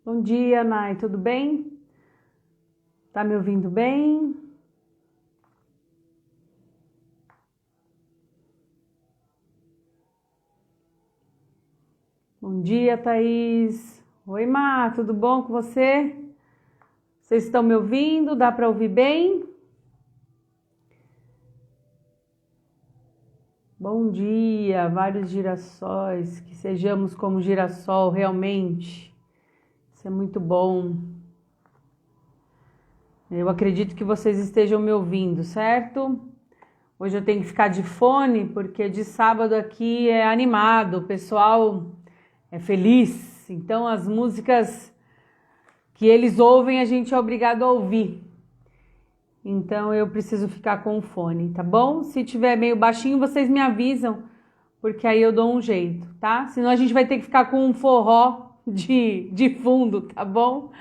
Bom dia, Nai, tudo bem? Tá me ouvindo bem? Bom dia, Thaís. Oi, Má, tudo bom com você? Vocês estão me ouvindo? Dá para ouvir bem? Bom dia, vários girassóis, que sejamos como girassol realmente. Isso é muito bom. Eu acredito que vocês estejam me ouvindo, certo? Hoje eu tenho que ficar de fone porque de sábado aqui é animado, o pessoal é feliz. Então as músicas que eles ouvem a gente é obrigado a ouvir. Então eu preciso ficar com o fone, tá bom? Se tiver meio baixinho, vocês me avisam, porque aí eu dou um jeito, tá? Senão a gente vai ter que ficar com um forró de fundo, tá bom?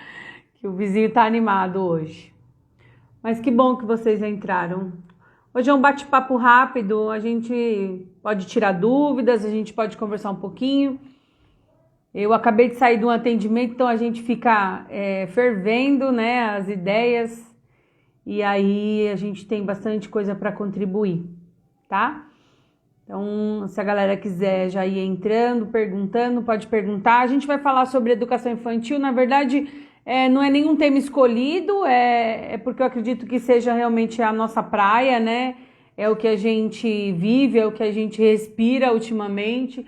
Que o vizinho tá animado hoje. Mas que bom que vocês entraram. Hoje é um bate-papo rápido, a gente pode tirar dúvidas, a gente pode conversar um pouquinho. Eu acabei de sair de um atendimento, então a gente fica fervendo, né, as ideias, e aí a gente tem bastante coisa para contribuir, tá? Então, se a galera quiser já ir entrando, perguntando, pode perguntar. A gente vai falar sobre educação infantil, na verdade, não é nenhum tema escolhido, é porque eu acredito que seja realmente a nossa praia, né? É o que a gente vive, é o que a gente respira ultimamente,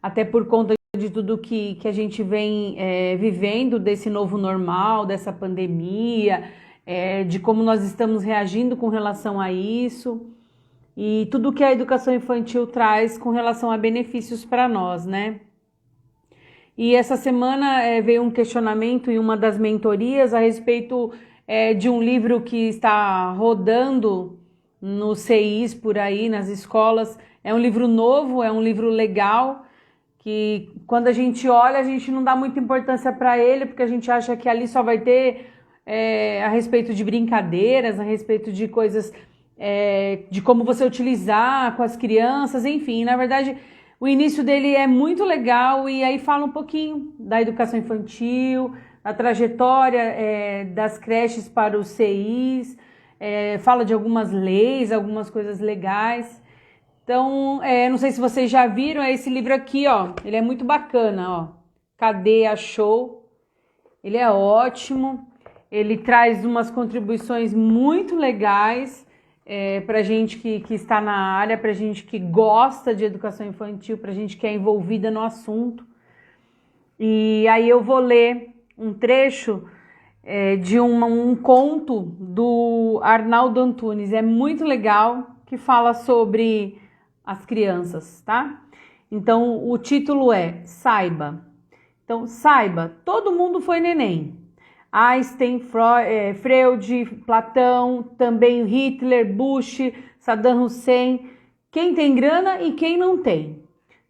até por conta de tudo que a gente vem vivendo, desse novo normal, dessa pandemia, de como nós estamos reagindo com relação a isso e tudo que a educação infantil traz com relação a benefícios para nós, né? E essa semana veio um questionamento em uma das mentorias a respeito de um livro que está rodando nos CIs por aí, nas escolas. É um livro novo, é um livro legal, que quando a gente olha, a gente não dá muita importância para ele, porque a gente acha que ali só vai ter a respeito de brincadeiras, a respeito de coisas, de como você utilizar com as crianças, enfim. Na verdade, o início dele é muito legal e aí fala um pouquinho da educação infantil, a trajetória das creches para os CIs, fala de algumas leis, algumas coisas legais. Então, não sei se vocês já viram, é esse livro aqui, ó. Ele é muito bacana, ó. Cadê? Achou? Ele é ótimo. Ele traz umas contribuições muito legais para gente que está na área, para gente que gosta de educação infantil, para gente que é envolvida no assunto. E aí eu vou ler um trecho de um conto do Arnaldo Antunes. É muito legal, que fala sobre as crianças, tá? Então, o título é Saiba. Então, saiba, todo mundo foi neném. Einstein, Freud, Platão, também Hitler, Bush, Saddam Hussein, quem tem grana e quem não tem.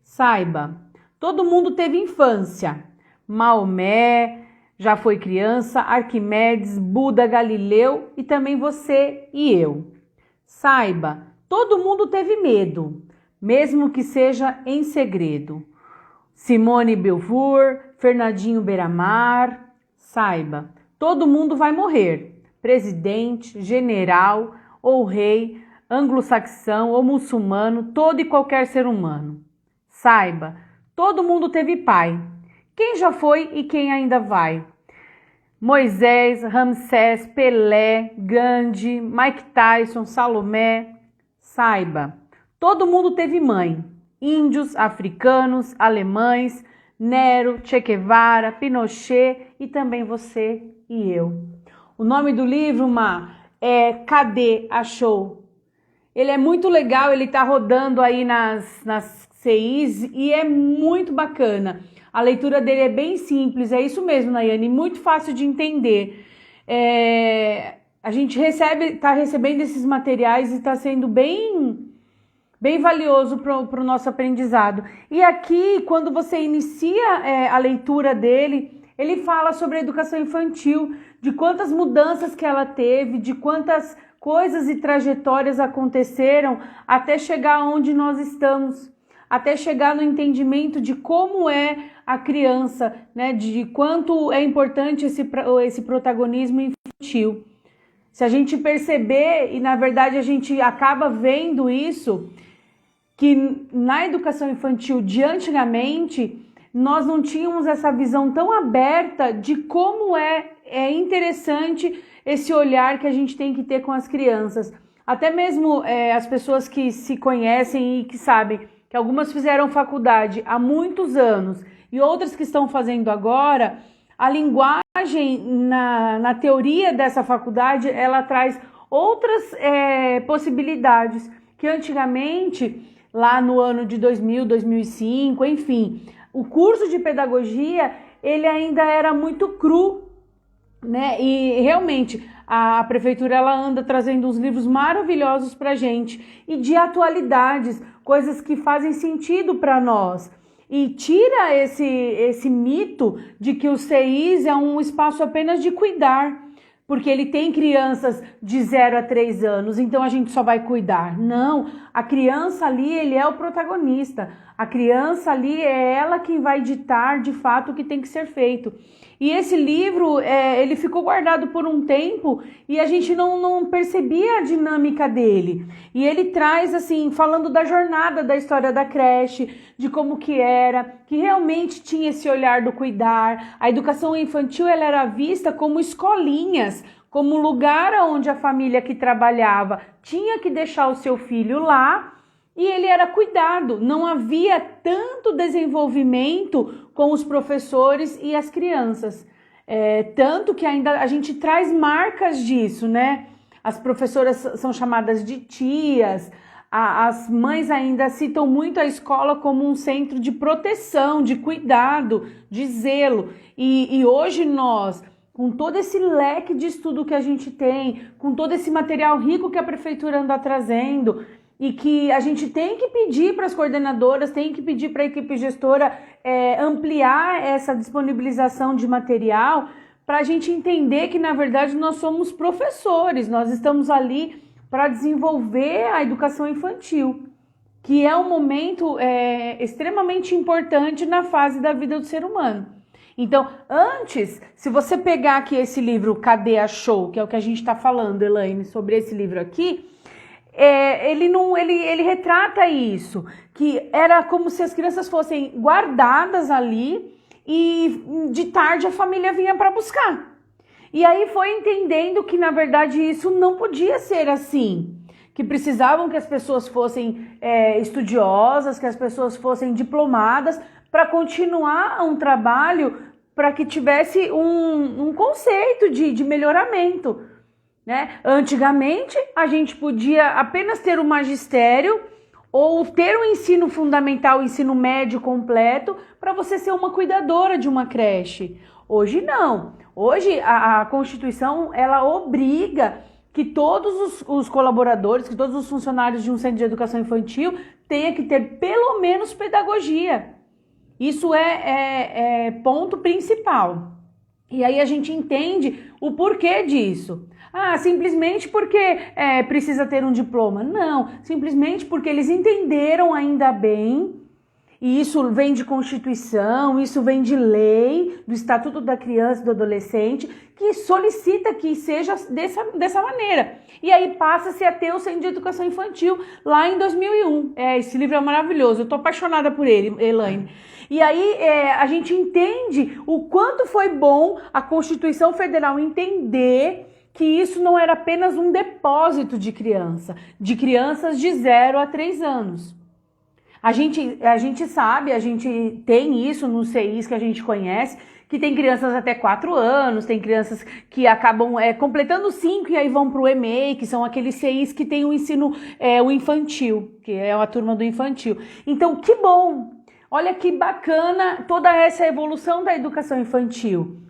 Saiba, todo mundo teve infância. Maomé já foi criança, Arquimedes, Buda, Galileu e também você e eu. Saiba, todo mundo teve medo, mesmo que seja em segredo. Simone Beauvoir, Fernandinho Beiramar. Saiba, todo mundo vai morrer. Presidente, general ou rei, anglo-saxão ou muçulmano, todo e qualquer ser humano. Saiba, todo mundo teve pai. Quem já foi e quem ainda vai? Moisés, Ramsés, Pelé, Gandhi, Mike Tyson, Salomé. Saiba, todo mundo teve mãe. Índios, africanos, alemães, Nero, Che Guevara, Pinochet e também você e eu. O nome do livro, é Cadê? Achou? Ele é muito legal, ele tá rodando aí nas CIs e é muito bacana. A leitura dele é bem simples, é isso mesmo, Nayane, muito fácil de entender. A gente tá recebendo esses materiais e está sendo bem valioso para o nosso aprendizado. E aqui, quando você inicia a leitura dele, ele fala sobre a educação infantil, de quantas mudanças que ela teve, de quantas coisas e trajetórias aconteceram até chegar onde nós estamos. até chegar no entendimento de como é a criança, né? De quanto é importante esse protagonismo infantil. Se a gente perceber, e na verdade a gente acaba vendo isso, que na educação infantil de antigamente, nós não tínhamos essa visão tão aberta de como é interessante esse olhar que a gente tem que ter com as crianças. Até mesmo as pessoas que se conhecem e que sabem que algumas fizeram faculdade há muitos anos e outras que estão fazendo agora, a linguagem na teoria dessa faculdade, ela traz outras possibilidades que antigamente, lá no ano de 2000, 2005, enfim, o curso de pedagogia, ele ainda era muito cru, né? E realmente a prefeitura ela anda trazendo uns livros maravilhosos para gente e de atualidades, coisas que fazem sentido para nós. E tira esse mito de que o CEIs é um espaço apenas de cuidar, porque ele tem crianças de 0 a 3 anos, então a gente só vai cuidar. Não, a criança ali, ele é o protagonista. A criança ali é ela quem vai ditar de fato o que tem que ser feito. E esse livro, ele ficou guardado por um tempo e a gente não percebia a dinâmica dele. E ele traz, assim, falando da jornada da história da creche, de como que era, que realmente tinha esse olhar do cuidar. A educação infantil, ela era vista como escolinhas, como lugar onde a família que trabalhava tinha que deixar o seu filho lá, e ele era cuidado, não havia tanto desenvolvimento com os professores e as crianças. Tanto que ainda a gente traz marcas disso, né? As professoras são chamadas de tias, as mães ainda citam muito a escola como um centro de proteção, de cuidado, de zelo. E hoje nós, com todo esse leque de estudo que a gente tem, com todo esse material rico que a prefeitura anda trazendo, e que a gente tem que pedir para as coordenadoras, tem que pedir para a equipe gestora ampliar essa disponibilização de material, para a gente entender que, na verdade, nós somos professores, nós estamos ali para desenvolver a educação infantil, que é um momento extremamente importante na fase da vida do ser humano. Então, antes, se você pegar aqui esse livro, Cadê a Show, que é o que a gente está falando, Elaine, sobre esse livro aqui, ele retrata isso, que era como se as crianças fossem guardadas ali e de tarde a família vinha para buscar. E aí foi entendendo que, na verdade, isso não podia ser assim, que precisavam que as pessoas fossem estudiosas, que as pessoas fossem diplomadas para continuar um trabalho para que tivesse um conceito de melhoramento. Né? Antigamente, a gente podia apenas ter o magistério ou ter o ensino fundamental, o ensino médio completo para você ser uma cuidadora de uma creche. Hoje não. Hoje a Constituição ela obriga que todos os colaboradores, que todos os funcionários de um centro de educação infantil tenham que ter pelo menos pedagogia. Isso é ponto principal. E aí a gente entende o porquê disso. Simplesmente porque precisa ter um diploma. Não, simplesmente porque eles entenderam ainda bem, e isso vem de Constituição, isso vem de lei, do Estatuto da Criança e do Adolescente, que solicita que seja dessa maneira. E aí passa-se a ter o Centro de Educação Infantil lá em 2001. Esse livro é maravilhoso, eu tô apaixonada por ele, Elaine. E aí a gente entende o quanto foi bom a Constituição Federal entender que isso não era apenas um depósito de crianças de 0 a 3 anos. A gente sabe, a gente tem isso nos CEIs que a gente conhece, que tem crianças até 4 anos, tem crianças que acabam completando 5 e aí vão para o EMEI, que são aqueles CEIs que tem o ensino o infantil, que é a turma do infantil. Então, que bom! Olha que bacana toda essa evolução da educação infantil.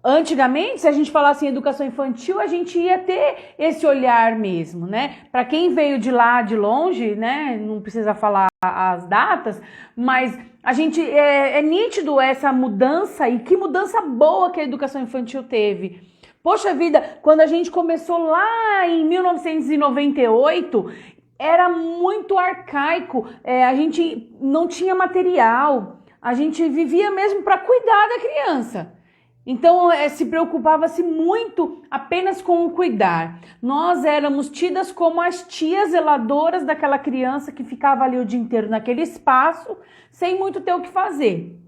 Antigamente, se a gente falasse em educação infantil, a gente ia ter esse olhar mesmo, né? Para quem veio de lá, de longe, né? Não precisa falar as datas, mas a gente é nítido essa mudança, e que mudança boa que a educação infantil teve. Poxa vida, quando a gente começou lá em 1998, era muito arcaico, a gente não tinha material, a gente vivia mesmo para cuidar da criança. Então, se preocupava-se muito apenas com o cuidar. Nós éramos tidas como as tias zeladoras daquela criança que ficava ali o dia inteiro naquele espaço, sem muito ter o que fazer.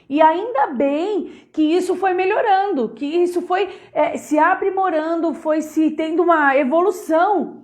E ainda bem que isso foi melhorando, que isso foi se aprimorando, foi se tendo uma evolução.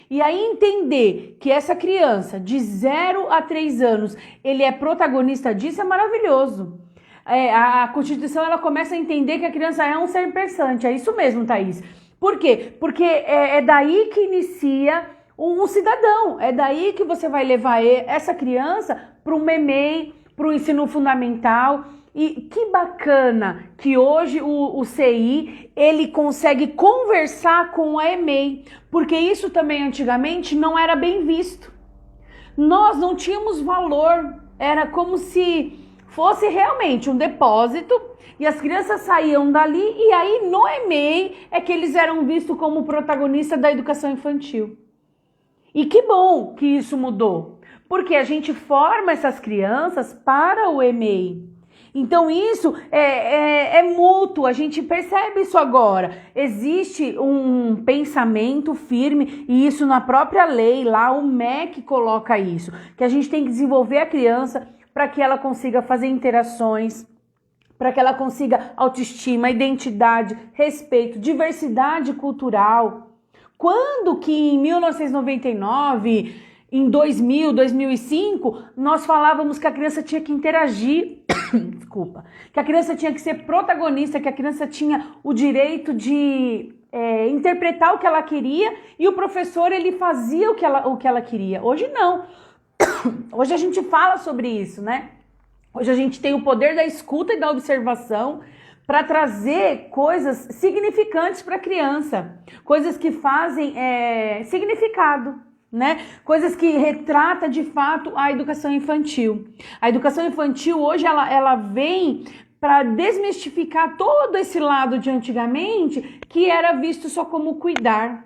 E aí entender que essa criança de 0 a 3 anos, ele é protagonista disso é maravilhoso. A Constituição ela começa a entender que a criança é um ser pensante, é isso mesmo, Thaís. Por quê? Porque é daí que inicia um cidadão, é daí que você vai levar essa criança para o MEMEI, para o ensino fundamental. E que bacana que hoje o CI ele consegue conversar com a EMEI, porque isso também antigamente não era bem visto. Nós não tínhamos valor, era como se fosse realmente um depósito e as crianças saíam dali e aí no EMEI é que eles eram vistos como protagonistas da educação infantil. E que bom que isso mudou, porque a gente forma essas crianças para o EMEI. Então isso é mútuo, a gente percebe isso agora. Existe um pensamento firme e isso na própria lei, lá o MEC coloca isso, que a gente tem que desenvolver a criança para que ela consiga fazer interações, para que ela consiga autoestima, identidade, respeito, diversidade cultural. Quando que em 1999, em 2000, 2005, nós falávamos que a criança tinha que interagir, desculpa, que a criança tinha que ser protagonista, que a criança tinha o direito de interpretar o que ela queria e o professor ele fazia o que ela queria. Hoje não. Hoje a gente fala sobre isso, né? Hoje a gente tem o poder da escuta e da observação para trazer coisas significantes para a criança, coisas que fazem significado, né? Coisas que retrata de fato a educação infantil. A educação infantil hoje ela vem para desmistificar todo esse lado de antigamente que era visto só como cuidar.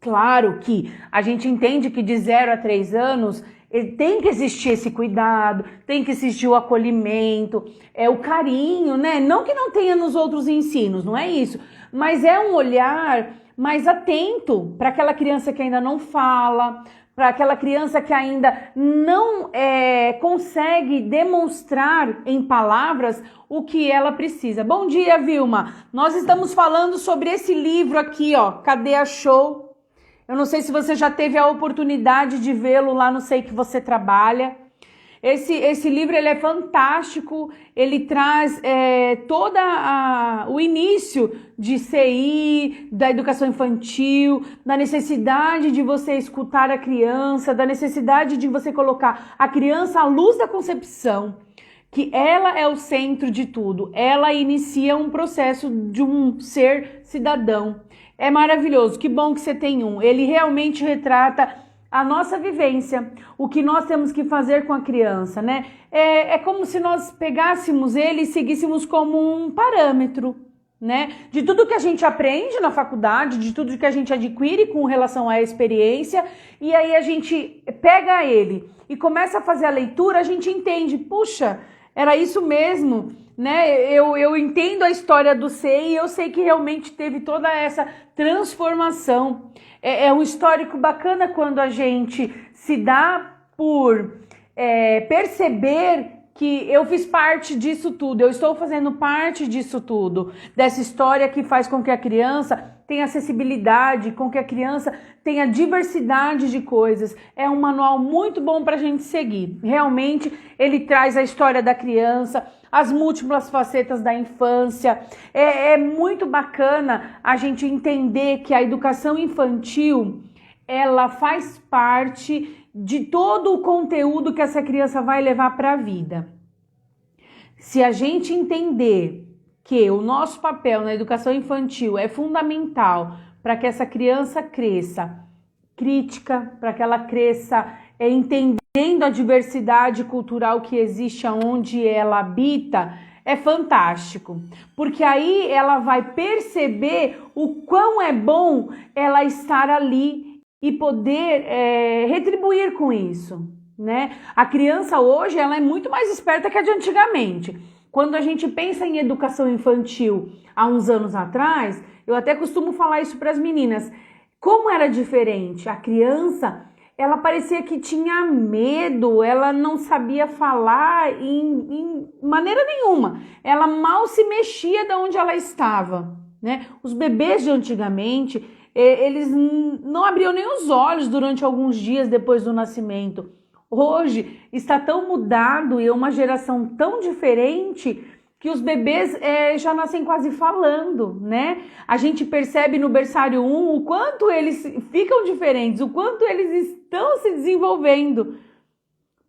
Claro que a gente entende que de 0 a 3 anos tem que existir esse cuidado, tem que existir o acolhimento, o carinho, né? Não que não tenha nos outros ensinos, não é isso, mas é um olhar mais atento para aquela criança que ainda não fala, para aquela criança que ainda não consegue demonstrar em palavras o que ela precisa. Bom dia, Vilma! Nós estamos falando sobre esse livro aqui, ó, Cadê a Show? Eu não sei se você já teve a oportunidade de vê-lo lá no Sei Que Você Trabalha. Esse livro ele é fantástico, ele traz todo o início de CI, da educação infantil, da necessidade de você escutar a criança, da necessidade de você colocar a criança à luz da concepção, que ela é o centro de tudo, ela inicia um processo de um ser cidadão. É maravilhoso, que bom que você tem um, ele realmente retrata a nossa vivência, o que nós temos que fazer com a criança, né? É como se nós pegássemos ele e seguíssemos como um parâmetro, né? De tudo que a gente aprende na faculdade, de tudo que a gente adquire com relação à experiência, e aí a gente pega ele e começa a fazer a leitura, a gente entende, puxa, era isso mesmo, né? Eu entendo a história do SEI e eu sei que realmente teve toda essa transformação. É um histórico bacana quando a gente se dá por perceber que eu fiz parte disso tudo, eu estou fazendo parte disso tudo, dessa história que faz com que a criança tenha acessibilidade, com que a criança tenha diversidade de coisas. É um manual muito bom para a gente seguir. Realmente, ele traz a história da criança, as múltiplas facetas da infância. É muito bacana a gente entender que a educação infantil, ela faz parte de todo o conteúdo que essa criança vai levar para a vida. Se a gente entender que o nosso papel na educação infantil é fundamental para que essa criança cresça crítica, para que ela cresça entendendo a diversidade cultural que existe aonde ela habita, é fantástico, porque aí ela vai perceber o quão é bom ela estar ali e poder retribuir com isso, né? A criança hoje, ela é muito mais esperta que a de antigamente. Quando a gente pensa em educação infantil há uns anos atrás, eu até costumo falar isso para as meninas, como era diferente. A criança, ela parecia que tinha medo, ela não sabia falar em maneira nenhuma. Ela mal se mexia de onde ela estava, né? Os bebês de antigamente, eles não abriam nem os olhos durante alguns dias depois do nascimento. Hoje está tão mudado e é uma geração tão diferente que os bebês já nascem quase falando, né? A gente percebe no berçário 1 o quanto eles ficam diferentes, o quanto eles estão se desenvolvendo.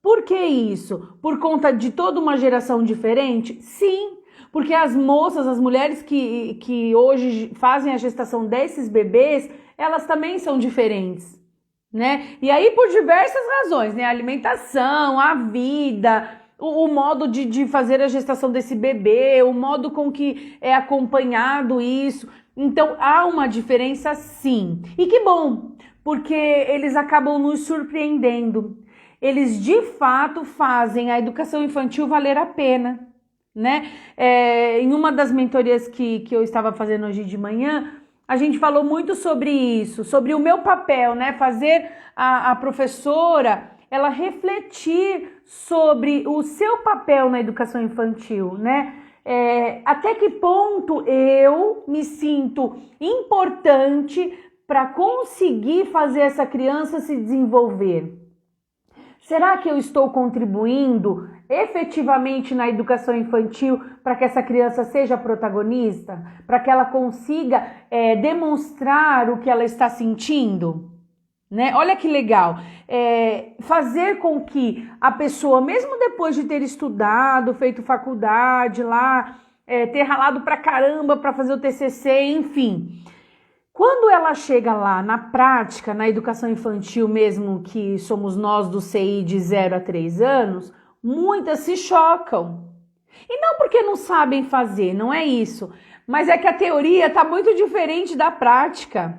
Por que isso? Por conta de toda uma geração diferente? Sim, porque as moças, as mulheres que hoje fazem a gestação desses bebês, elas também são diferentes, né? E aí por diversas razões, né? A alimentação, a vida, o modo de fazer a gestação desse bebê, o modo com que é acompanhado isso. Então há uma diferença sim. E que bom, porque eles acabam nos surpreendendo. Eles de fato fazem a educação infantil valer a pena, né? Em uma das mentorias que eu estava fazendo hoje de manhã, a gente falou muito sobre isso, sobre o meu papel, né? Fazer a professora, ela refletir sobre o seu papel na educação infantil, né? Até que ponto eu me sinto importante para conseguir fazer essa criança se desenvolver? Será que eu estou contribuindo efetivamente na educação infantil para que essa criança seja protagonista? Para que ela consiga demonstrar o que ela está sentindo? Né? Olha que legal. Fazer com que a pessoa, mesmo depois de ter estudado, feito faculdade lá, ter ralado pra caramba para fazer o TCC, enfim... Quando ela chega lá na prática, na educação infantil mesmo, que somos nós do CI de 0 a 3 anos, muitas se chocam. E não porque não sabem fazer, não é isso. Mas é que a teoria está muito diferente da prática.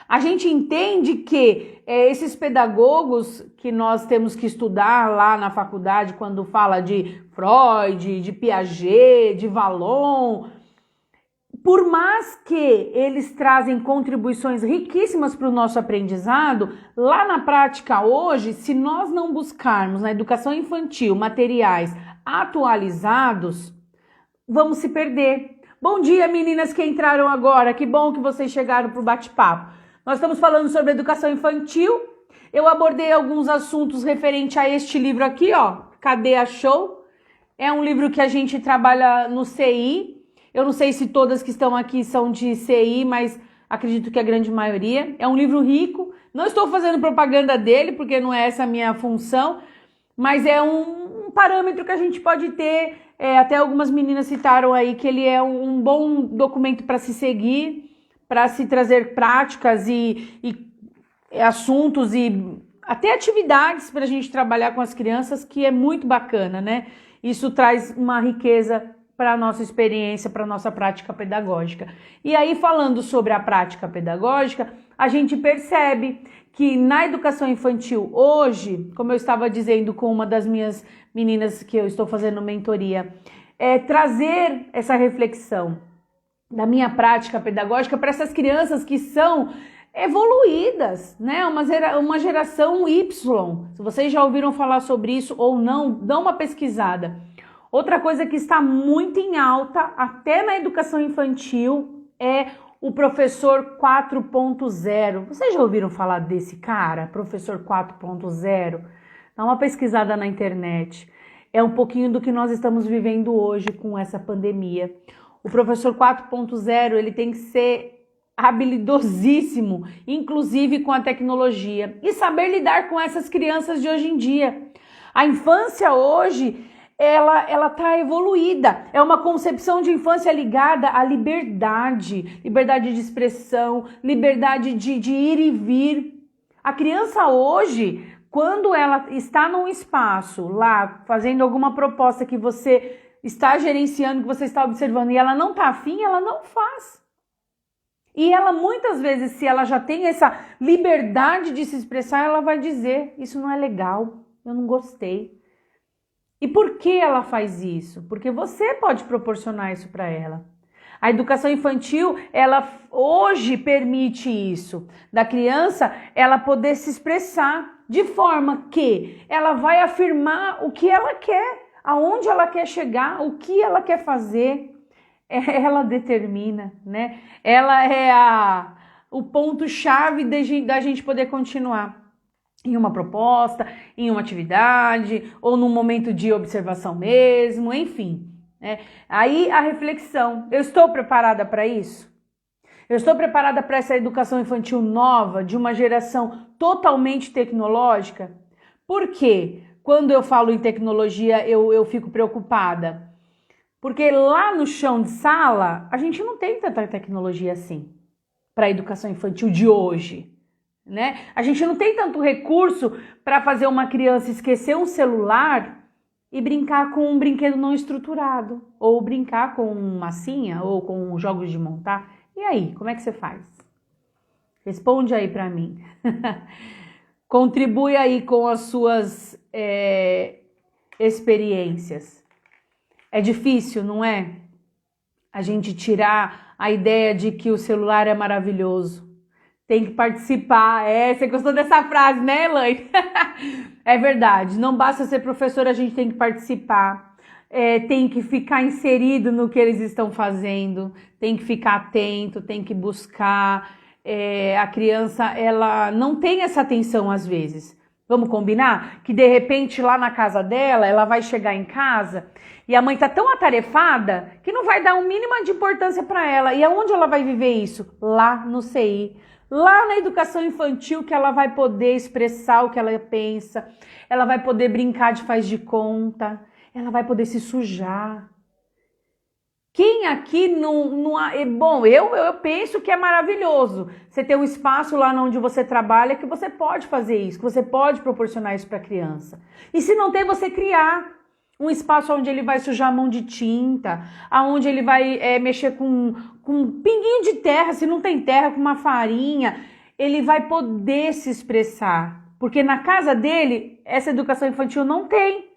A gente entende que esses pedagogos que nós temos que estudar lá na faculdade, quando fala de Freud, de Piaget, de Vallon... Por mais que eles trazem contribuições riquíssimas para o nosso aprendizado, lá na prática hoje, se nós não buscarmos na educação infantil materiais atualizados, vamos se perder. Bom dia, meninas que entraram agora, que bom que vocês chegaram para o bate-papo. Nós estamos falando sobre educação infantil, eu abordei alguns assuntos referente a este livro aqui, ó, Cadê a Show? É um livro que a gente trabalha no CI. Eu não sei se todas que estão aqui são de CI, mas acredito que a grande maioria. É um livro rico. Não estou fazendo propaganda dele, porque não é essa a minha função, mas é um parâmetro que a gente pode ter. Até algumas meninas citaram aí que ele é um bom documento para se seguir, para se trazer práticas e assuntos e até atividades para a gente trabalhar com as crianças, que é muito bacana, né? Isso traz uma riqueza para a nossa experiência, para a nossa prática pedagógica. E aí, falando sobre a prática pedagógica, a gente percebe que na educação infantil hoje, como eu estava dizendo com uma das minhas meninas que eu estou fazendo mentoria, trazer essa reflexão da minha prática pedagógica para essas crianças que são evoluídas, né? Uma geração Y. Se vocês já ouviram falar sobre isso ou não, dá uma pesquisada. Outra coisa que está muito em alta, até na educação infantil, é o professor 4.0. Vocês já ouviram falar desse cara, professor 4.0? Dá uma pesquisada na internet. É um pouquinho do que nós estamos vivendo hoje com essa pandemia. O professor 4.0, ele tem que ser habilidosíssimo, inclusive com a tecnologia, e saber lidar com essas crianças de hoje em dia. A infância hoje... ela tá evoluída, é uma concepção de infância ligada à liberdade, liberdade de expressão, liberdade de ir e vir. A criança hoje, quando ela está num espaço lá, fazendo alguma proposta que você está gerenciando, que você está observando e ela não tá afim, ela não faz. E ela muitas vezes, se ela já tem essa liberdade de se expressar, ela vai dizer, isso não é legal, eu não gostei. E por que ela faz isso? Porque você pode proporcionar isso para ela. A educação infantil, ela hoje permite isso, da criança ela poder se expressar de forma que ela vai afirmar o que ela quer, aonde ela quer chegar, o que ela quer fazer. Ela determina, né? Ela é o ponto-chave da gente poder continuar em uma proposta, em uma atividade, ou num momento de observação mesmo, enfim. Né? Aí a reflexão, eu estou preparada para isso? Eu estou preparada para essa educação infantil nova, de uma geração totalmente tecnológica? Por quê? Quando eu falo em tecnologia, eu fico preocupada. Porque lá no chão de sala, a gente não tem tanta tecnologia assim para a educação infantil de hoje, né? A gente não tem tanto recurso para fazer uma criança esquecer um celular e brincar com um brinquedo não estruturado, ou brincar com massinha, ou com jogos de montar. E aí, como é que você faz? Responde aí para mim. Contribui aí com as suas experiências. É difícil, não é? A gente tirar a ideia de que o celular é maravilhoso. Tem que participar. Você gostou dessa frase, né, Elaine? É verdade. Não basta ser professora, a gente tem que participar. Tem que ficar inserido no que eles estão fazendo. Tem que ficar atento, tem que buscar. A criança, ela não tem essa atenção às vezes. Vamos combinar? Que de repente lá na casa dela, ela vai chegar em casa e a mãe tá tão atarefada que não vai dar um mínimo de importância para ela. E aonde ela vai viver isso? Lá no CI. Lá na educação infantil que ela vai poder expressar o que ela pensa, ela vai poder brincar de faz de conta, ela vai poder se sujar. Quem aqui não bom, eu penso que é maravilhoso você ter um espaço lá onde você trabalha que você pode fazer isso, que você pode proporcionar isso para a criança. E se não tem, você criar um espaço onde ele vai sujar a mão de tinta, aonde ele vai mexer com um pinguinho de terra, se não tem terra, com uma farinha, ele vai poder se expressar. Porque na casa dele, essa educação infantil não tem.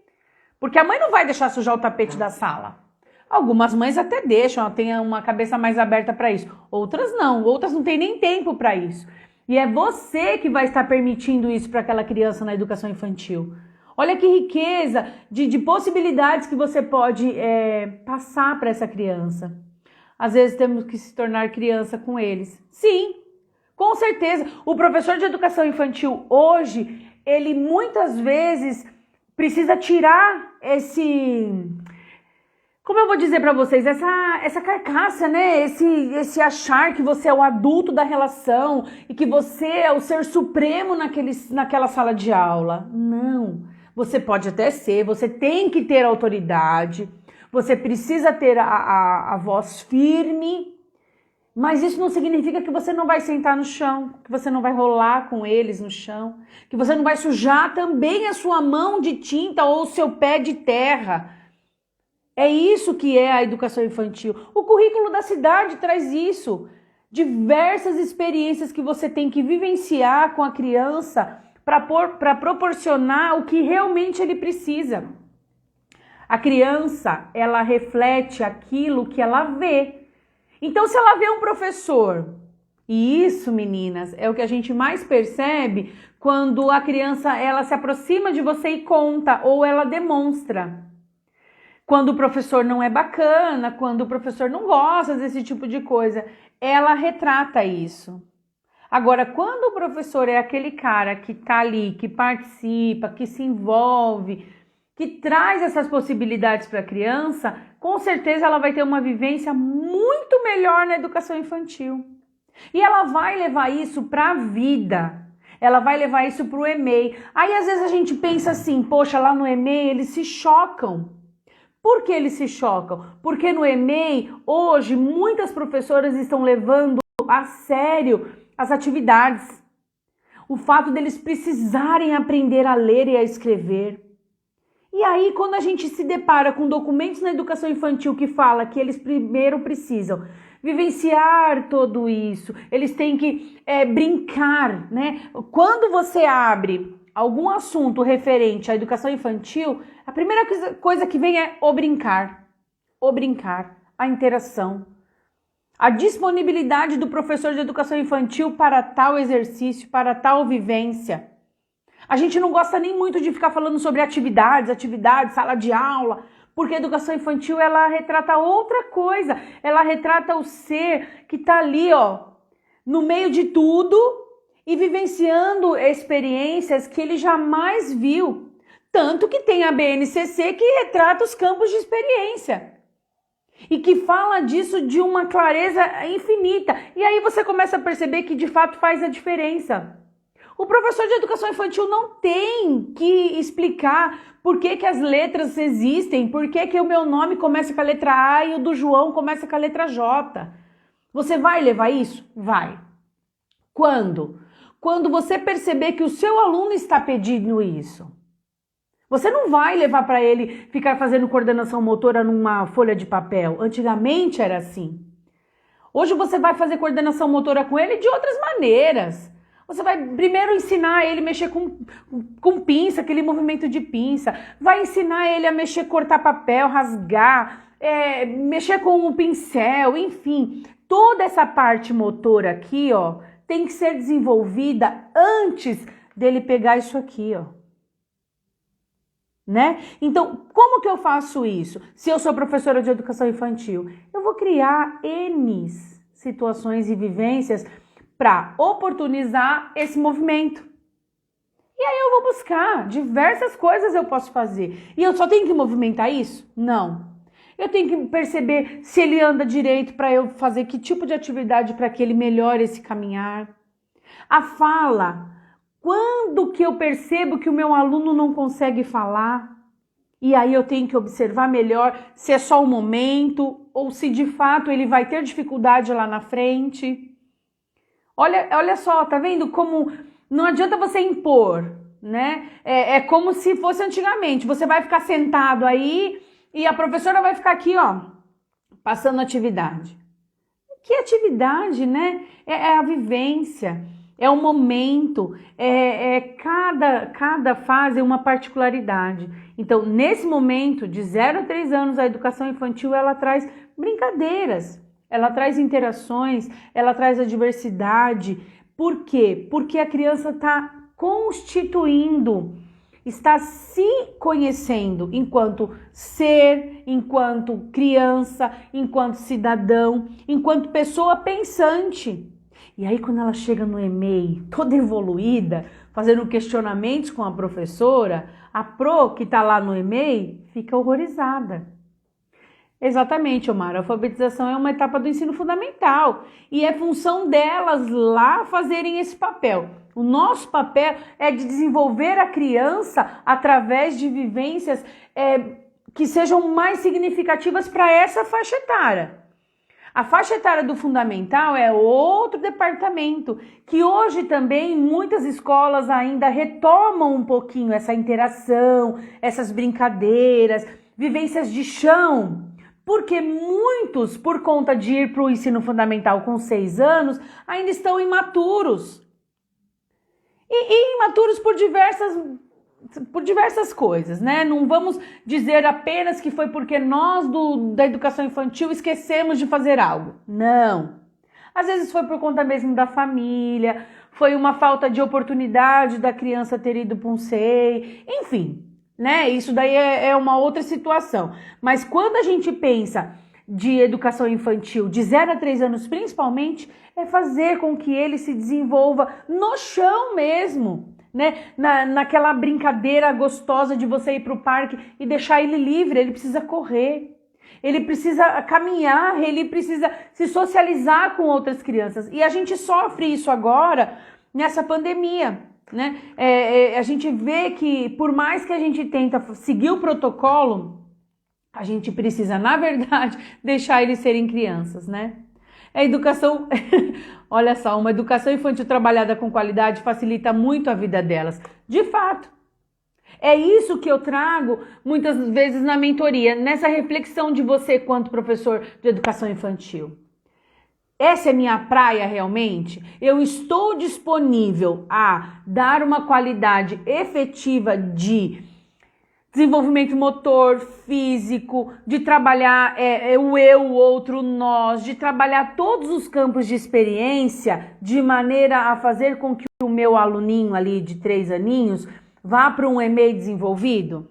Porque a mãe não vai deixar sujar o tapete da sala. Algumas mães até deixam, têm uma cabeça mais aberta para isso. Outras não têm nem tempo para isso. E é você que vai estar permitindo isso para aquela criança na educação infantil. Olha que riqueza de possibilidades que você pode passar para essa criança. Às vezes temos que se tornar criança com eles. Sim, com certeza. O professor de educação infantil hoje, ele muitas vezes precisa tirar como eu vou dizer para vocês, essa carcaça, né? Esse achar que você é o adulto da relação e que você é o ser supremo naquela sala de aula. Não, você pode até ser, você tem que ter autoridade, você precisa ter a voz firme, mas isso não significa que você não vai sentar no chão, que você não vai rolar com eles no chão, que você não vai sujar também a sua mão de tinta ou o seu pé de terra. É isso que é a educação infantil. O currículo da cidade traz isso. Diversas experiências que você tem que vivenciar com a criança para proporcionar o que realmente ele precisa. A criança, ela reflete aquilo que ela vê. Então, se ela vê um professor, e isso, meninas, é o que a gente mais percebe quando a criança ela se aproxima de você e conta, ou ela demonstra. Quando o professor não é bacana, quando o professor não gosta desse tipo de coisa, ela retrata isso. Agora, quando o professor é aquele cara que tá ali, que participa, que se envolve, que traz essas possibilidades para a criança, com certeza ela vai ter uma vivência muito melhor na educação infantil. E ela vai levar isso para a vida. Ela vai levar isso para o EMEI. Aí, às vezes, a gente pensa assim, poxa, lá no EMEI eles se chocam. Por que eles se chocam? Porque no EMEI, hoje, muitas professoras estão levando a sério as atividades. O fato deles precisarem aprender a ler e a escrever. E aí, quando a gente se depara com documentos na educação infantil que fala que eles primeiro precisam vivenciar tudo isso, eles têm que brincar, né? Quando você abre algum assunto referente à educação infantil, a primeira coisa que vem é o brincar, a interação, a disponibilidade do professor de educação infantil para tal exercício, para tal vivência. A gente não gosta nem muito de ficar falando sobre atividades, sala de aula, porque a educação infantil, ela retrata outra coisa, ela retrata o ser que está ali, ó, no meio de tudo e vivenciando experiências que ele jamais viu. Tanto que tem a BNCC que retrata os campos de experiência e que fala disso de uma clareza infinita. E aí você começa a perceber que de fato faz a diferença. O professor de educação infantil não tem que explicar por que as letras existem, por que o meu nome começa com a letra A e o do João começa com a letra J. Você vai levar isso? Vai. Quando? Quando você perceber que o seu aluno está pedindo isso. Você não vai levar para ele ficar fazendo coordenação motora numa folha de papel. Antigamente era assim. Hoje você vai fazer coordenação motora com ele de outras maneiras. Você vai primeiro ensinar ele a mexer com pinça, aquele movimento de pinça. Vai ensinar ele a mexer, cortar papel, rasgar, mexer com o pincel, enfim. Toda essa parte motora aqui, ó, tem que ser desenvolvida antes dele pegar isso aqui, ó. Né? Então, como que eu faço isso? Se eu sou professora de educação infantil, eu vou criar N situações e vivências para oportunizar esse movimento. E aí eu vou buscar diversas coisas eu posso fazer. E eu só tenho que movimentar isso? Não. Eu tenho que perceber se ele anda direito para eu fazer que tipo de atividade para que ele melhore esse caminhar. A fala. Quando que eu percebo que o meu aluno não consegue falar? E aí eu tenho que observar melhor se é só um momento ou se de fato ele vai ter dificuldade lá na frente. Olha só, tá vendo como não adianta você impor, né? É como se fosse antigamente. Você vai ficar sentado aí e a professora vai ficar aqui, ó, passando atividade. Que atividade, né? É a vivência. É o momento, cada fase é uma particularidade. Então, nesse momento, de 0 a 3 anos, a educação infantil, ela traz brincadeiras, ela traz interações, ela traz a diversidade. Por quê? Porque a criança está constituindo, está se conhecendo enquanto ser, enquanto criança, enquanto cidadão, enquanto pessoa pensante. E aí quando ela chega no EMEI, toda evoluída, fazendo questionamentos com a professora, a pro que está lá no EMEI fica horrorizada. Exatamente, Omar, a alfabetização é uma etapa do ensino fundamental e é função delas lá fazerem esse papel. O nosso papel é de desenvolver a criança através de vivências que sejam mais significativas para essa faixa etária. A faixa etária do fundamental é outro departamento, que hoje também muitas escolas ainda retomam um pouquinho essa interação, essas brincadeiras, vivências de chão, porque muitos, por conta de ir para o ensino fundamental com 6 anos, ainda estão imaturos. E imaturos por diversas coisas, né? Não vamos dizer apenas que foi porque nós da educação infantil esquecemos de fazer algo. Não. Às vezes foi por conta mesmo da família, foi uma falta de oportunidade da criança ter ido para um SEI, enfim, né? Isso daí é uma outra situação. Mas quando a gente pensa de educação infantil de 0 a 3 anos principalmente, é fazer com que ele se desenvolva no chão mesmo, né? Naquela brincadeira gostosa de você ir para o parque e deixar ele livre. Ele precisa correr, ele precisa caminhar, ele precisa se socializar com outras crianças. E a gente sofre isso agora nessa pandemia, né? A gente vê que por mais que a gente tenta seguir o protocolo, a gente precisa, na verdade, deixar eles serem crianças, né? A educação, olha só, uma educação infantil trabalhada com qualidade facilita muito a vida delas. De fato. É isso que eu trago muitas vezes na mentoria, nessa reflexão de você quanto professor de educação infantil. Essa é minha praia realmente? Eu estou disponível a dar uma qualidade efetiva de desenvolvimento motor, físico, de trabalhar o eu, o outro, o nós, de trabalhar todos os campos de experiência de maneira a fazer com que o meu aluninho ali de 3 aninhos vá para um EMEI desenvolvido?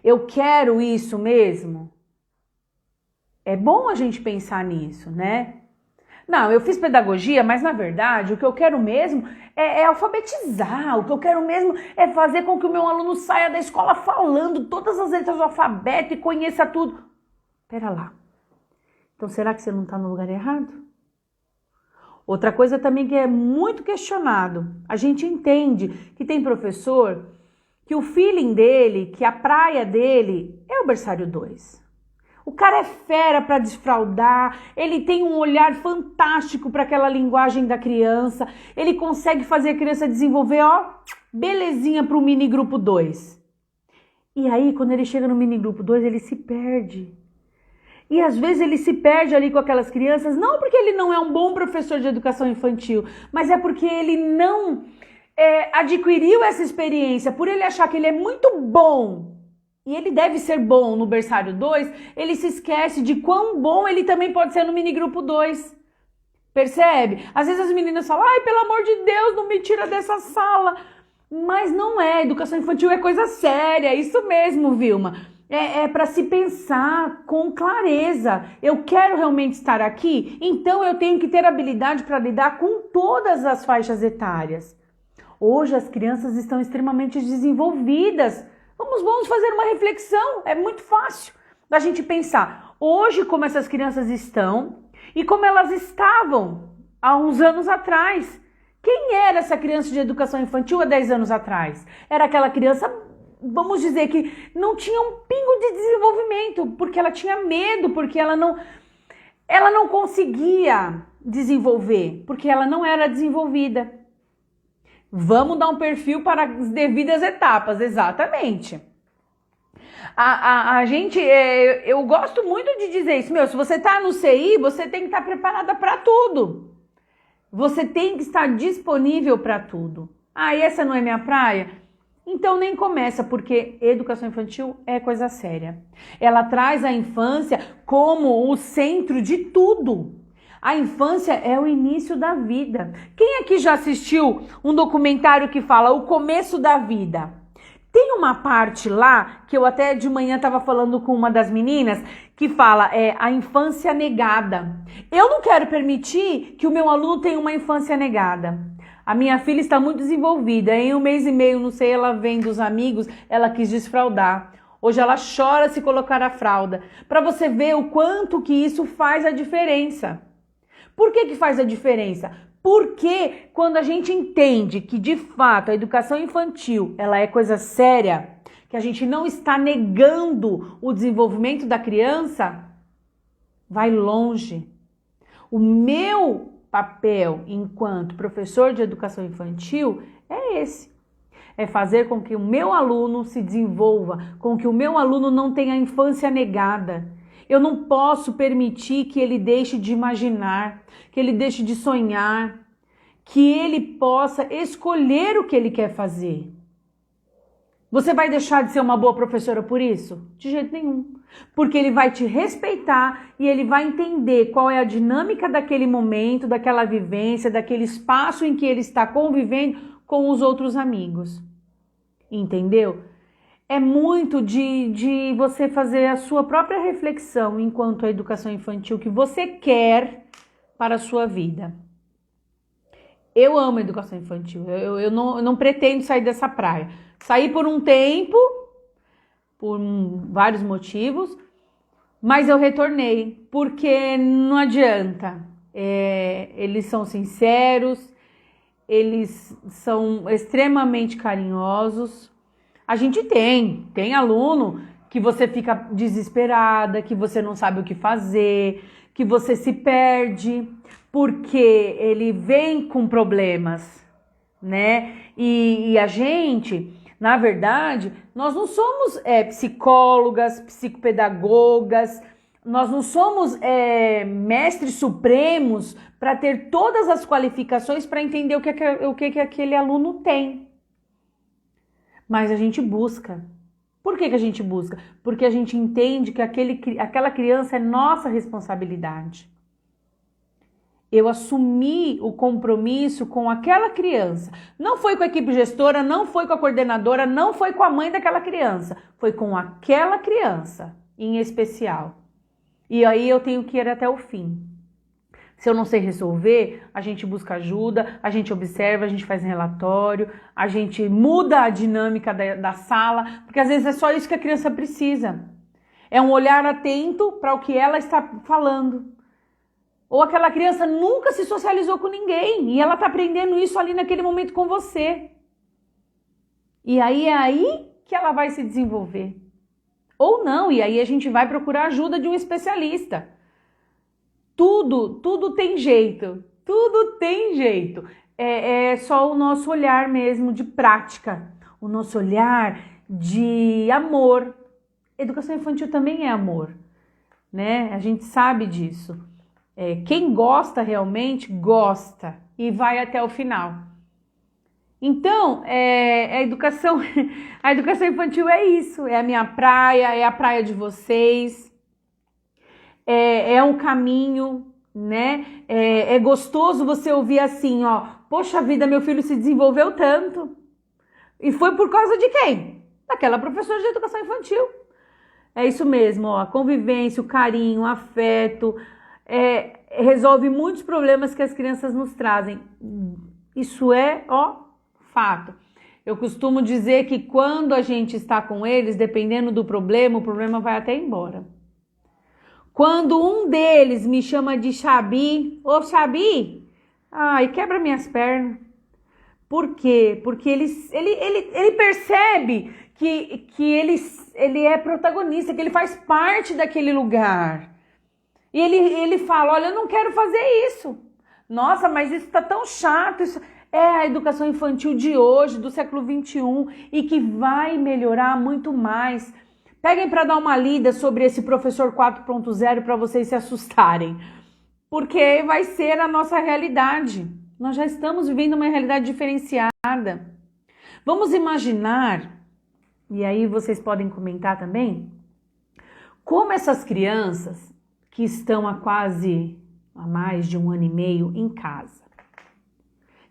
Eu quero isso mesmo? É bom a gente pensar nisso, né? Não, eu fiz pedagogia, mas na verdade o que eu quero mesmo é alfabetizar, o que eu quero mesmo é fazer com que o meu aluno saia da escola falando todas as letras do alfabeto e conheça tudo. Pera lá, então será que você não está no lugar errado? Outra coisa também que é muito questionado, a gente entende que tem professor que o feeling dele, que a praia dele é o berçário 2. O cara é fera para desfraldar, ele tem um olhar fantástico para aquela linguagem da criança, ele consegue fazer a criança desenvolver, ó, belezinha para o mini grupo 2. E aí, quando ele chega no mini grupo 2, ele se perde. E às vezes ele se perde ali com aquelas crianças, não porque ele não é um bom professor de educação infantil, mas é porque ele não adquiriu essa experiência, por ele achar que ele é muito bom. E ele deve ser bom no berçário 2, ele se esquece de quão bom ele também pode ser no mini grupo 2. Percebe? Às vezes as meninas falam, ai, pelo amor de Deus, não me tira dessa sala. Mas não é, educação infantil é coisa séria, é isso mesmo, Vilma. É para se pensar com clareza. Eu quero realmente estar aqui, então eu tenho que ter habilidade para lidar com todas as faixas etárias. Hoje as crianças estão extremamente desenvolvidas. Vamos fazer uma reflexão, é muito fácil da gente pensar hoje como essas crianças estão e como elas estavam há uns anos atrás. Quem era essa criança de educação infantil há 10 anos atrás? Era aquela criança, vamos dizer, que não tinha um pingo de desenvolvimento, porque ela tinha medo, porque ela não conseguia desenvolver, porque ela não era desenvolvida. Vamos dar um perfil para as devidas etapas, exatamente. A gente, eu gosto muito de dizer isso, se você está no CI, você tem que estar preparada para tudo. Você tem que estar disponível para tudo. Ah, e essa não é minha praia? Então nem começa, porque educação infantil é coisa séria. Ela traz a infância como o centro de tudo. A infância é o início da vida. Quem aqui já assistiu um documentário que fala o começo da vida? Tem uma parte lá, que eu até de manhã estava falando com uma das meninas, que fala a infância negada. Eu não quero permitir que o meu aluno tenha uma infância negada. A minha filha está muito desenvolvida. Em 1 mês e meio, não sei, ela vem dos amigos, ela quis desfraldar. Hoje ela chora se colocar a fralda. Para você ver o quanto que isso faz a diferença. Por que faz a diferença? Porque quando a gente entende que de fato a educação infantil ela é coisa séria, que a gente não está negando o desenvolvimento da criança, vai longe. O meu papel enquanto professor de educação infantil é esse. É fazer com que o meu aluno se desenvolva, com que o meu aluno não tenha infância negada. Eu não posso permitir que ele deixe de imaginar, que ele deixe de sonhar, que ele possa escolher o que ele quer fazer. Você vai deixar de ser uma boa professora por isso? De jeito nenhum. Porque ele vai te respeitar e ele vai entender qual é a dinâmica daquele momento, daquela vivência, daquele espaço em que ele está convivendo com os outros amigos. Entendeu? É muito de você fazer a sua própria reflexão enquanto a educação infantil que você quer para a sua vida. Eu amo a educação infantil, eu não pretendo sair dessa praia. Saí por um tempo, por vários motivos, mas eu retornei, porque não adianta. Eles são sinceros, eles são extremamente carinhosos. A gente tem aluno que você fica desesperada, que você não sabe o que fazer, que você se perde, porque ele vem com problemas, né? E a gente, na verdade, nós não somos psicólogas, psicopedagogas, Nós não somos mestres supremos para ter todas as qualificações para entender o que aquele aluno tem. Mas a gente busca. Por que a gente busca? Porque a gente entende que aquela criança é nossa responsabilidade. Eu assumi o compromisso com aquela criança. Não foi com a equipe gestora, não foi com a coordenadora, não foi com a mãe daquela criança. Foi com aquela criança em especial. E aí eu tenho que ir até o fim. Se eu não sei resolver, a gente busca ajuda, a gente observa, a gente faz relatório, a gente muda a dinâmica da sala, porque às vezes é só isso que a criança precisa. É um olhar atento para o que ela está falando. Ou aquela criança nunca se socializou com ninguém e ela está aprendendo isso ali naquele momento com você. E aí é aí que ela vai se desenvolver. Ou não, e aí a gente vai procurar ajuda de um especialista. Tudo tem jeito, tudo tem jeito. É só o nosso olhar mesmo de prática, o nosso olhar de amor. Educação infantil também é amor, né? A gente sabe disso. Quem gosta realmente, gosta e vai até o final. Então, a educação infantil é isso, é a minha praia, é a praia de vocês, é um caminho, né? É gostoso você ouvir assim, ó, poxa vida, meu filho se desenvolveu tanto. E foi por causa de quem? Daquela professora de educação infantil. É isso mesmo, ó, a convivência, o carinho, o afeto, resolve muitos problemas que as crianças nos trazem. Isso é, ó, fato. Eu costumo dizer que quando a gente está com eles, dependendo do problema, o problema vai até embora. Quando um deles me chama de Xabi, ô Xabi, ai, quebra minhas pernas. Por quê? Porque ele percebe que ele é protagonista, que ele faz parte daquele lugar. E ele fala, olha, eu não quero fazer isso. Nossa, mas isso tá tão chato. Isso é a educação infantil de hoje, do século XXI, e que vai melhorar muito mais. Peguem para dar uma lida sobre esse professor 4.0 para vocês se assustarem. Porque vai ser a nossa realidade. Nós já estamos vivendo uma realidade diferenciada. Vamos imaginar, e aí vocês podem comentar também, como essas crianças que estão há mais de 1 ano e meio em casa.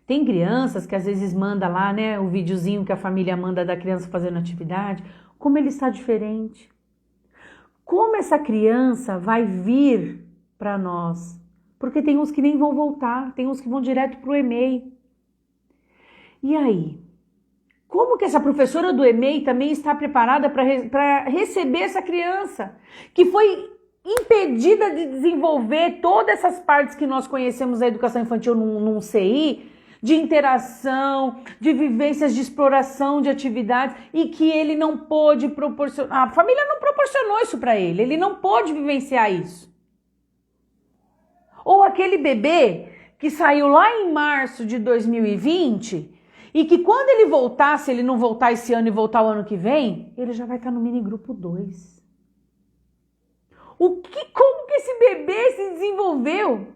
Tem crianças que às vezes manda lá, né, o videozinho que a família manda da criança fazendo atividade, como ele está diferente. Como essa criança vai vir para nós? Porque tem uns que nem vão voltar, tem uns que vão direto para o EMEI. E aí? Como que essa professora do EMEI também está preparada para receber essa criança? Que foi impedida de desenvolver todas essas partes que nós conhecemos da educação infantil num CI, de interação, de vivências de exploração de atividades, e que ele não pôde proporcionar, a família não proporcionou isso para ele não pôde vivenciar isso. Ou aquele bebê que saiu lá em março de 2020 e que quando ele voltar, se ele não voltar esse ano e voltar o ano que vem, ele já vai estar no mini grupo 2. Como que esse bebê se desenvolveu?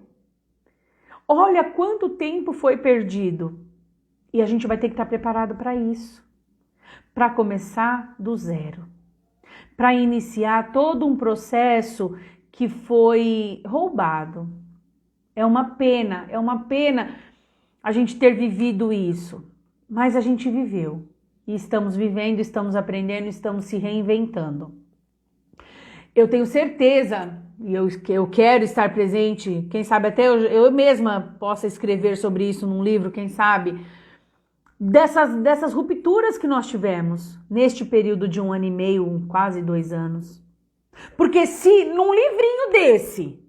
Olha quanto tempo foi perdido. E a gente vai ter que estar preparado para isso. Para começar do zero. Para iniciar todo um processo que foi roubado. É uma pena a gente ter vivido isso. Mas a gente viveu. E estamos vivendo, estamos aprendendo, estamos se reinventando. Eu tenho certeza, e eu quero estar presente, quem sabe até eu mesma possa escrever sobre isso num livro, quem sabe, dessas rupturas que nós tivemos neste período de 1 ano e meio, quase 2 anos. Porque se num livrinho desse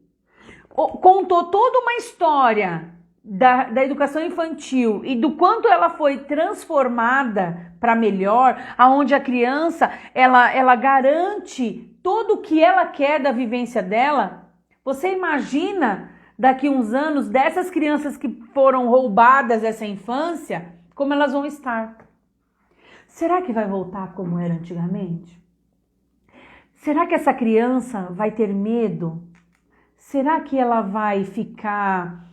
contou toda uma história da educação infantil e do quanto ela foi transformada para melhor, aonde a criança ela garante tudo o que ela quer da vivência dela, você imagina daqui uns anos dessas crianças que foram roubadas dessa infância, como elas vão estar? Será que vai voltar como era antigamente? Será que essa criança vai ter medo? Será que ela vai ficar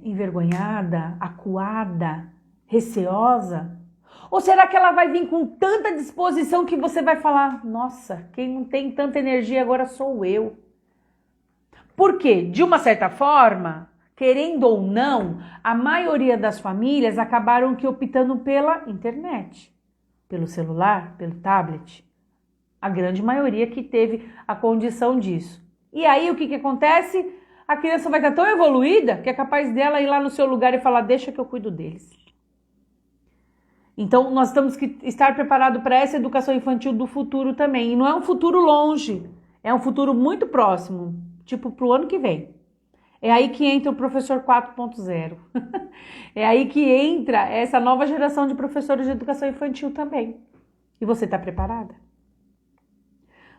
envergonhada, acuada, receosa? Ou será que ela vai vir com tanta disposição que você vai falar, nossa, quem não tem tanta energia agora sou eu? Porque, de uma certa forma, querendo ou não, a maioria das famílias acabaram que optando pela internet, pelo celular, pelo tablet. A grande maioria que teve a condição disso. E aí o que acontece? A criança vai estar tão evoluída que é capaz dela ir lá no seu lugar e falar, deixa que eu cuido deles. Então nós temos que estar preparados para essa educação infantil do futuro também. E não é um futuro longe, é um futuro muito próximo, tipo para o ano que vem. É aí que entra o professor 4.0. É aí que entra essa nova geração de professores de educação infantil também. E você está preparada?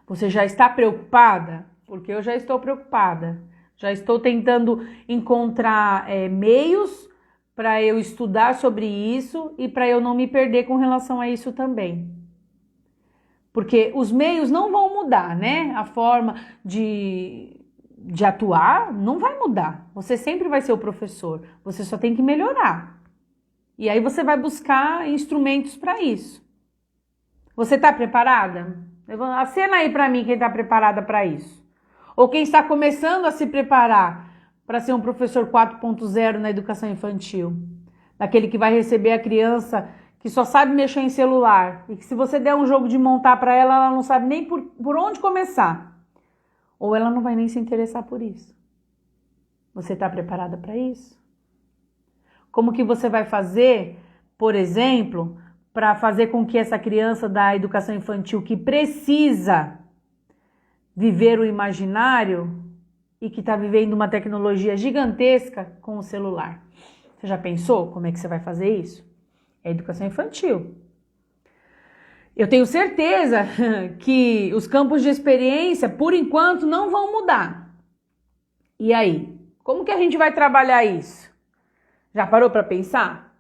Você já está preocupada? Porque eu já estou preocupada. Já estou tentando encontrar meios para eu estudar sobre isso e para eu não me perder com relação a isso também. Porque os meios não vão mudar, né? A forma de atuar não vai mudar. Você sempre vai ser o professor. Você só tem que melhorar. E aí você vai buscar instrumentos para isso. Você está preparada? Acena aí para mim quem está preparada para isso. Ou quem está começando a se preparar para ser um professor 4.0 na educação infantil. Daquele que vai receber a criança que só sabe mexer em celular. E que se você der um jogo de montar para ela, ela não sabe nem por onde começar. Ou ela não vai nem se interessar por isso. Você está preparada para isso? Como que você vai fazer, por exemplo, para fazer com que essa criança da educação infantil que precisa viver o imaginário e que está vivendo uma tecnologia gigantesca com o celular? Você já pensou como é que você vai fazer isso? É educação infantil. Eu tenho certeza que os campos de experiência, por enquanto, não vão mudar. E aí? Como que a gente vai trabalhar isso? Já parou para pensar?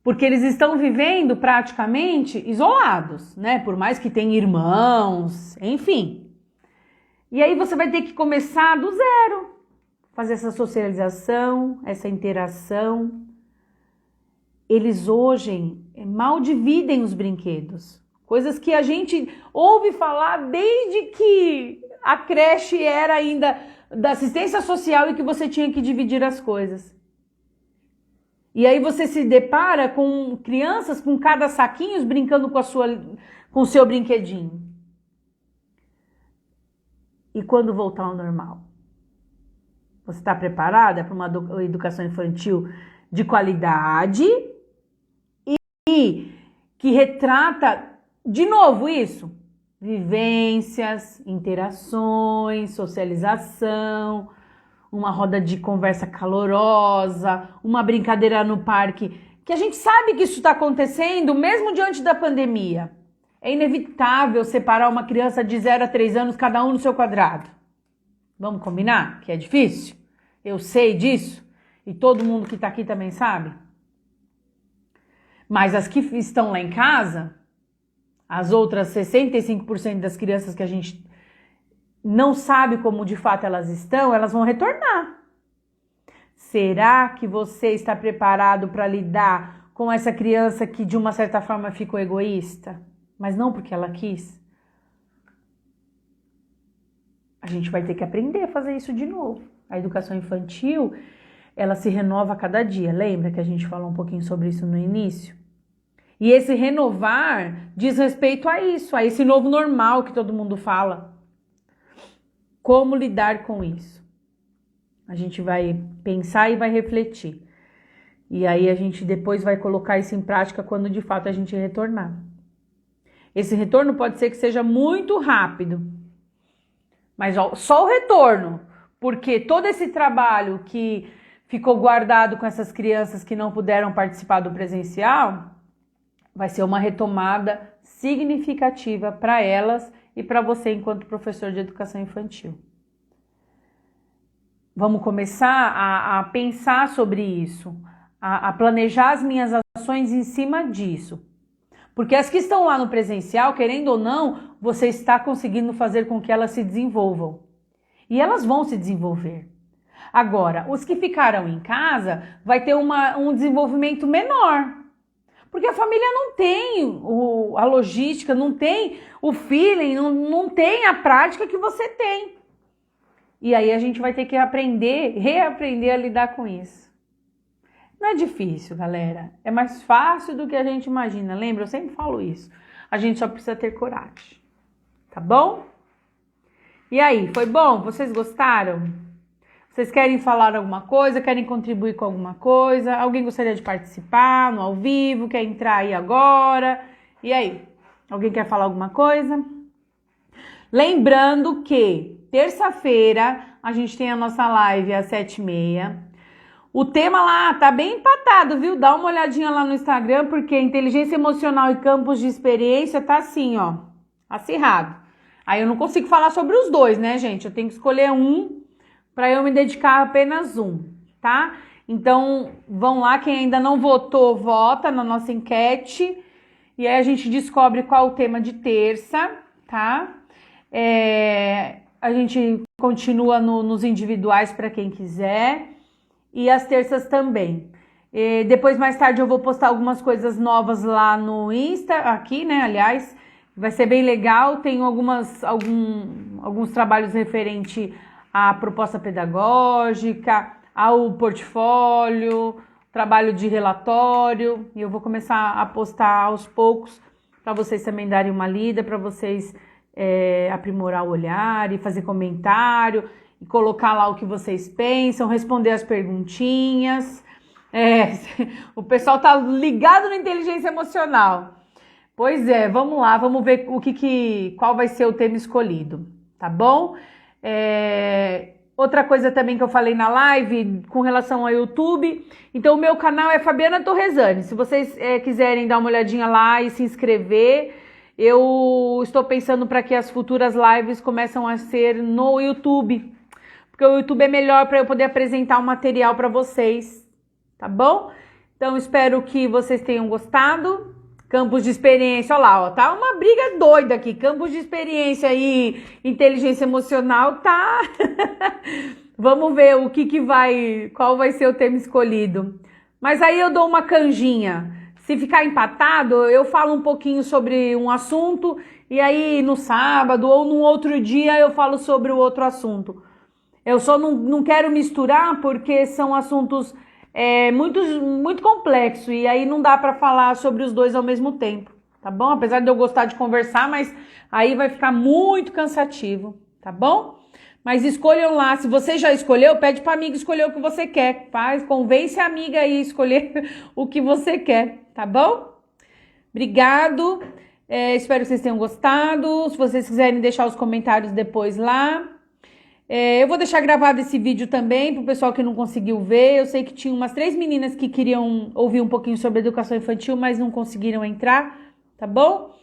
Porque eles estão vivendo praticamente isolados, né? Por mais que tenham irmãos, enfim. E aí você vai ter que começar do zero. Fazer essa socialização, essa interação. Eles hoje mal dividem os brinquedos. Coisas que a gente ouve falar desde que a creche era ainda da assistência social e que você tinha que dividir as coisas. E aí você se depara com crianças com cada saquinho brincando com o seu brinquedinho. E quando voltar ao normal? Você está preparada para uma educação infantil de qualidade e que retrata, de novo, isso? Vivências, interações, socialização, uma roda de conversa calorosa, uma brincadeira no parque, que a gente sabe que isso está acontecendo mesmo diante da pandemia. É inevitável separar uma criança de 0 a 3 anos, cada um no seu quadrado. Vamos combinar que é difícil? Eu sei disso e todo mundo que está aqui também sabe. Mas as que estão lá em casa, as outras 65% das crianças que a gente não sabe como de fato elas estão, elas vão retornar. Será que você está preparado para lidar com essa criança que de uma certa forma ficou egoísta? Mas não porque ela quis? A gente vai ter que aprender a fazer isso de novo. A educação infantil, ela se renova a cada dia. Lembra que a gente falou um pouquinho sobre isso no início? E esse renovar diz respeito a isso, a esse novo normal que todo mundo fala. Como lidar com isso? A gente vai pensar e vai refletir. E aí a gente depois vai colocar isso em prática quando de fato a gente retornar. Esse retorno pode ser que seja muito rápido. Mas só o retorno, porque todo esse trabalho que ficou guardado com essas crianças que não puderam participar do presencial, vai ser uma retomada significativa para elas e para você enquanto professor de educação infantil. Vamos começar a pensar sobre isso, a planejar as minhas ações em cima disso. Porque as que estão lá no presencial, querendo ou não, você está conseguindo fazer com que elas se desenvolvam. E elas vão se desenvolver. Agora, os que ficaram em casa vai ter um desenvolvimento menor. Porque a família não tem a logística, não tem o feeling, não tem a prática que você tem. E aí a gente vai ter que reaprender a lidar com isso. Não é difícil, galera. É mais fácil do que a gente imagina. Lembra? Eu sempre falo isso. A gente só precisa ter coragem. Tá bom? E aí, foi bom? Vocês gostaram? Vocês querem falar alguma coisa? Querem contribuir com alguma coisa? Alguém gostaria de participar no ao vivo? Quer entrar aí agora? E aí? Alguém quer falar alguma coisa? Lembrando que terça-feira a gente tem a nossa live às 7h30. O tema lá tá bem empatado, viu? Dá uma olhadinha lá no Instagram, porque inteligência emocional e campos de experiência tá assim, ó, acirrado. Aí eu não consigo falar sobre os dois, né, gente? Eu tenho que escolher um para eu me dedicar a apenas um, tá? Então, vão lá, quem ainda não votou, vota na nossa enquete. E aí a gente descobre qual o tema de terça, tá? A gente continua nos individuais para quem quiser. E as terças também. Depois, mais tarde, eu vou postar algumas coisas novas lá no Insta, aqui, né? Aliás, vai ser bem legal. Tenho alguns trabalhos referente à proposta pedagógica, ao portfólio, trabalho de relatório. E eu vou começar a postar aos poucos para vocês também darem uma lida, para vocês aprimorar o olhar e fazer comentário. E colocar lá o que vocês pensam, responder as perguntinhas. O pessoal tá ligado na inteligência emocional. Pois é, vamos lá, vamos ver qual vai ser o tema escolhido, tá bom? Outra coisa também que eu falei na live com relação ao YouTube. Então, o meu canal é Fabiana Torresani. Se vocês quiserem dar uma olhadinha lá e se inscrever, eu estou pensando para que as futuras lives comecem a ser no YouTube. Porque o YouTube é melhor para eu poder apresentar o material para vocês, tá bom? Então, espero que vocês tenham gostado. Campos de experiência, olha lá, ó, tá uma briga doida aqui. Campos de experiência e inteligência emocional, tá? Vamos ver qual vai ser o tema escolhido. Mas aí eu dou uma canjinha. Se ficar empatado, eu falo um pouquinho sobre um assunto e aí no sábado ou num outro dia eu falo sobre o outro assunto. Eu só não quero misturar porque são assuntos muito complexos e aí não dá para falar sobre os dois ao mesmo tempo, tá bom? Apesar de eu gostar de conversar, mas aí vai ficar muito cansativo, tá bom? Mas escolham lá, se você já escolheu, pede para amiga escolher o que você quer, convence a amiga aí a escolher o que você quer, tá bom? Obrigado, espero que vocês tenham gostado. Se vocês quiserem deixar os comentários depois lá. Eu vou deixar gravado esse vídeo também para o pessoal que não conseguiu ver. Eu sei que tinha umas 3 meninas que queriam ouvir um pouquinho sobre educação infantil, mas não conseguiram entrar, tá bom?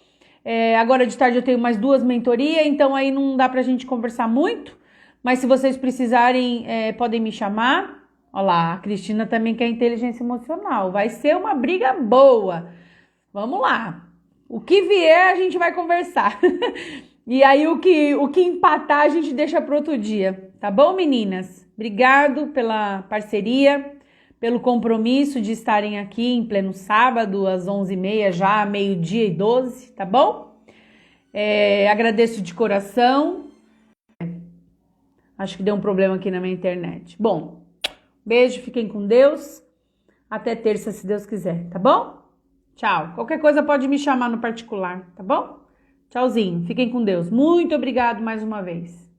Agora de tarde eu tenho mais 2 mentorias, então aí não dá pra gente conversar muito. Mas se vocês precisarem, podem me chamar. Olha lá, a Cristina também quer inteligência emocional. Vai ser uma briga boa. Vamos lá. O que vier a gente vai conversar. E aí o que empatar a gente deixa para outro dia, tá bom, meninas? Obrigado pela parceria, pelo compromisso de estarem aqui em pleno sábado, às 11h30 já, 12h12, tá bom? Agradeço de coração. Acho que deu um problema aqui na minha internet. Bom, beijo, fiquem com Deus. Até terça, se Deus quiser, tá bom? Tchau. Qualquer coisa pode me chamar no particular, tá bom? Tchauzinho, fiquem com Deus. Muito obrigado mais uma vez.